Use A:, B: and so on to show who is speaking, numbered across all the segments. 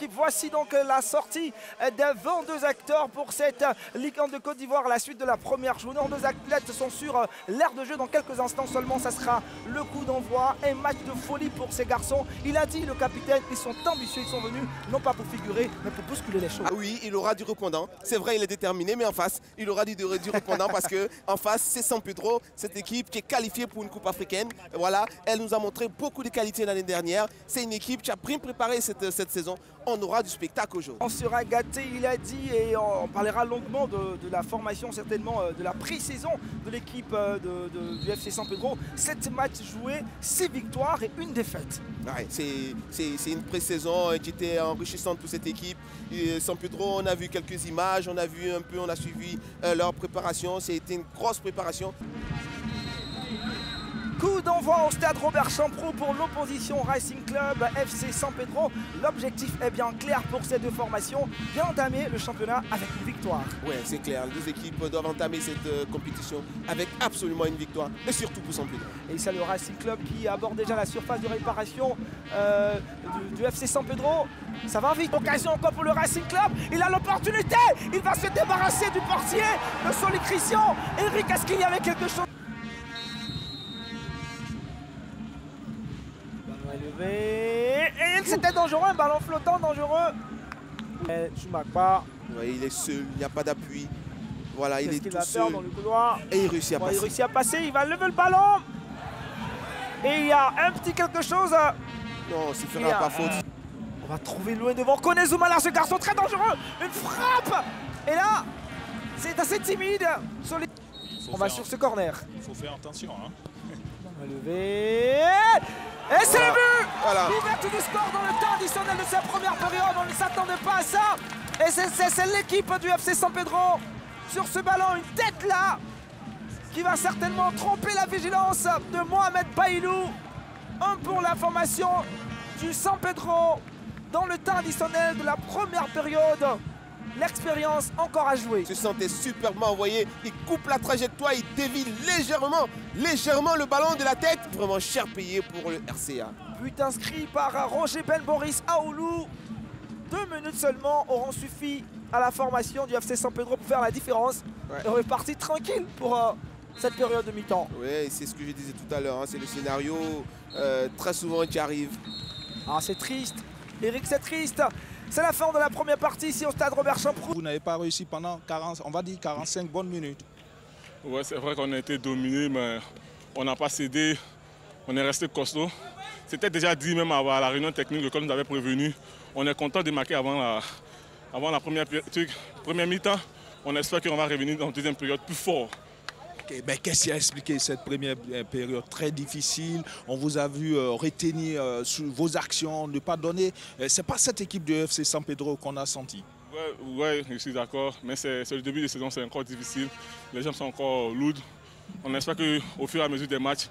A: Voici donc la sortie des 22 acteurs pour cette Ligue 1 de Côte d'Ivoire à la suite de la première journée. 2 athlètes sont sur l'aire de jeu. Dans quelques instants seulement, ça sera le coup d'envoi. Un match de folie pour ces garçons. Il a dit, le capitaine, ils sont ambitieux, ils sont venus non pas pour figurer, mais pour bousculer les choses.
B: Ah oui, il aura du répondant. C'est vrai, il est déterminé, mais en face, il aura du répondant parce qu'en face, c'est San Pedro, cette équipe qui est qualifiée pour une Coupe africaine. Voilà, elle nous a montré beaucoup de qualités l'année dernière. C'est une équipe qui a bien préparé cette saison. On aura du spectacle aujourd'hui.
A: On sera gâté, il a dit, et on parlera longuement de la formation, certainement de la pré-saison de l'équipe du FC San Pedro. 7 matchs joués, 6 victoires et 1 défaite.
B: Ouais, c'est une pré-saison qui était enrichissante pour cette équipe. Et San Pedro, on a vu quelques images, on a vu un peu, on a suivi leur préparation. C'était une grosse préparation.
A: Coup d'envoi au stade Robert Champrou pour l'opposition Racing Club FC San Pedro. L'objectif est bien clair pour ces deux formations, bien entamer le championnat avec une victoire.
B: Oui, c'est clair. Les deux équipes doivent entamer cette compétition avec absolument une victoire, et surtout pour San Pedro.
A: Et c'est le Racing Club qui aborde déjà la surface de réparation du FC San Pedro. Ça va vite. Occasion encore pour le Racing Club. Il a l'opportunité. Il va se débarrasser du portier, le Soli Christian. Eric, est-ce qu'il y avait quelque chose? Et c'était dangereux, un ballon flottant dangereux. Chumakpa.
B: Ouais, il est seul, il n'y a pas d'appui. Voilà, il est tout seul.
A: Dans le couloir.
B: Et il réussit à passer.
A: Il réussit à passer, il va lever le ballon. Et il y a un petit quelque chose.
B: Non, s'il fera pas faute.
A: On va trouver loin devant Kone Zoumana, ce garçon très dangereux. Une frappe. Et là, c'est assez timide. On va sur ce corner.
C: Il faut faire attention. Hein.
A: On va lever. Et c'est le but. L'ouverture du score dans le temps additionnel de sa première période. On ne s'attendait pas à ça. Et c'est l'équipe du FC San Pedro sur ce ballon. Une tête là qui va certainement tromper la vigilance de Mohamed Bailou. Un pour la formation du San Pedro dans le temps additionnel de la première période. L'expérience encore à jouer.
B: Il se sentait superbement envoyé. Il coupe la trajectoire, il dévie légèrement le ballon de la tête. Vraiment cher payé pour le RCA.
A: But inscrit par Roger Ben Boris Aoulou. 2 minutes seulement auront suffi à la formation du FC San Pedro pour faire la différence. Ouais. Et on est parti tranquille pour cette période de mi-temps.
B: Oui, c'est ce que je disais tout à l'heure. Hein. C'est le scénario très souvent qui arrive.
A: Ah, c'est triste. Eric, c'est triste. C'est la fin de la première partie ici au stade Robert Champrou.
C: Vous n'avez pas réussi pendant 40, on va dire 45 bonnes minutes.
D: Ouais, c'est vrai qu'on a été dominé, mais on n'a pas cédé. On est resté costaud. C'était déjà dit même à la réunion technique, le coach nous avait prévenu. On est content de marquer avant la première mi-temps. On espère qu'on va revenir dans la deuxième période plus fort.
C: Okay, ben, qu'est-ce qui a expliqué cette première période très difficile? On vous a vu retenir vos actions, ne pas donner. C'est pas cette équipe de FC San Pedro qu'on a senti.
D: Ouais, je suis d'accord. Mais c'est le début de saison, c'est encore difficile. Les gens sont encore lourds. On espère qu'au fur et à mesure des matchs,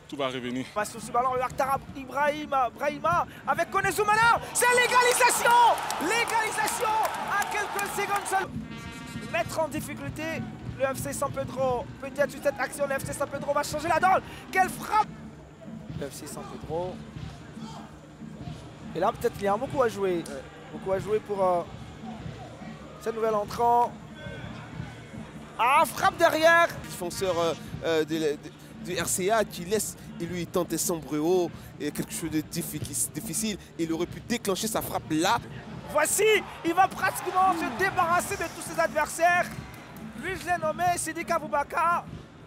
D: tout va revenir.
A: Passe sur ce ballon, le Akhtar Brahima avec Kone Zoumana. C'est l'égalisation! L'égalisation à quelques secondes seulement. Mettre en difficulté le FC San Pedro, peut-être sur cette action, le FC San Pedro va changer la donne. Quelle frappe! Le FC San Pedro. Et là, peut-être qu'il y a beaucoup à jouer. Beaucoup à jouer pour ce nouvel entrant. Ah, frappe derrière!
B: Défenseur du RCA qui laisse lui tenter Sombrero et quelque chose de difficile. Il aurait pu déclencher sa frappe là.
A: Voici, il va pratiquement se débarrasser de tous ses adversaires. Lui, je l'ai nommé Sidiki Abubakar.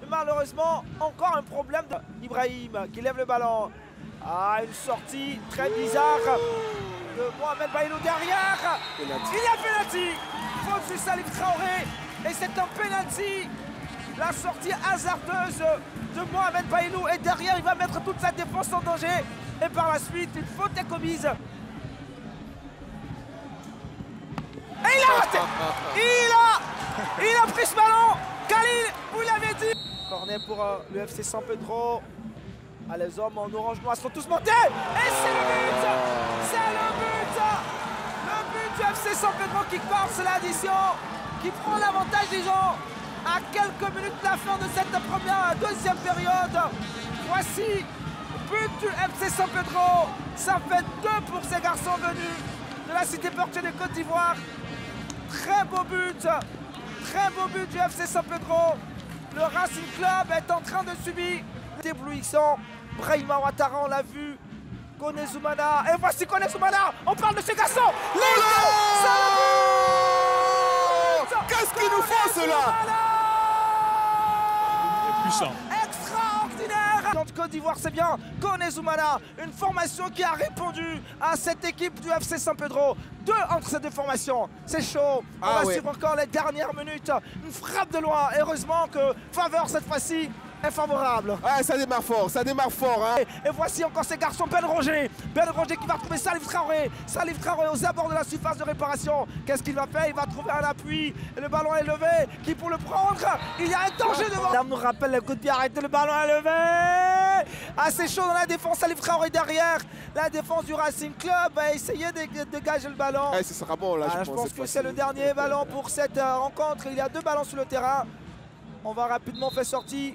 A: Malheureusement, encore un problème d'Ibrahim qui lève le ballon. Ah, une sortie très bizarre de Mohamed Bailou derrière.
B: Penalty.
A: Il y a penalty. Faute sur Salif Traoré. Et c'est un penalty. La sortie hasardeuse de Mohamed Bailou. Et derrière, il va mettre toute sa défense en danger. Et par la suite, une faute est commise. Et il a raté. Il a pris ce ballon. Khalil, vous l'avez dit. Corner pour le FC San Pedro. Ah, les hommes en orange noir sont tous montés. Et c'est le but. C'est le but. Le but du FC San Pedro qui force l'addition. Qui prend l'avantage, disons, à quelques minutes de la fin de cette deuxième période. Voici but du FC San Pedro. Ça fait 2 pour ces garçons venus de la cité portière de Côte d'Ivoire. Très beau but du FC San Pedro. Le Racing Club est en train de subir l'éblouissant. Brahima Ouattara, on l'a vu. Kone Zoumana. Et voici Kone Zoumana. On parle de ce garçon.
B: Qu'est-ce qu'ils nous font, ceux-là?
C: Puissant.
A: Extraordinaire. Dans Côte d'Ivoire, c'est bien Kone Zoumana. Une formation qui a répondu à cette équipe du FC San Pedro. Deux entre ces deux formations. C'est chaud. On va suivre encore les dernières minutes. Une frappe de loin. Heureusement que faveur cette fois-ci est favorable.
B: Ouais, ça démarre fort, hein.
A: Et voici encore ces garçons, Ben Roger qui va trouver Salif Traoré aux abords de la surface de réparation. Qu'est-ce qu'il va faire? Il va trouver un appui, et le ballon est levé, qui pour le prendre? Il y a un danger devant. L'homme nous rappelle le coup de pied arrêté, le ballon est levé. Assez chaud dans la défense, Salif Traoré derrière. La défense du Racing Club va essayer de dégager le ballon.
B: Ouais, ce sera bon là,
A: je pense que c'est le dernier ballon pour cette rencontre. Il y a deux ballons sur le terrain. On va rapidement faire sortir.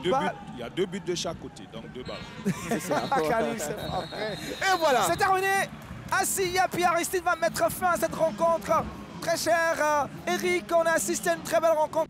C: Il y a deux buts de chaque côté, donc deux balles.
B: C'est ça.
A: Et voilà. C'est terminé. Assia puis Aristide va mettre fin à cette rencontre. Très cher Eric, on a assisté à une très belle rencontre.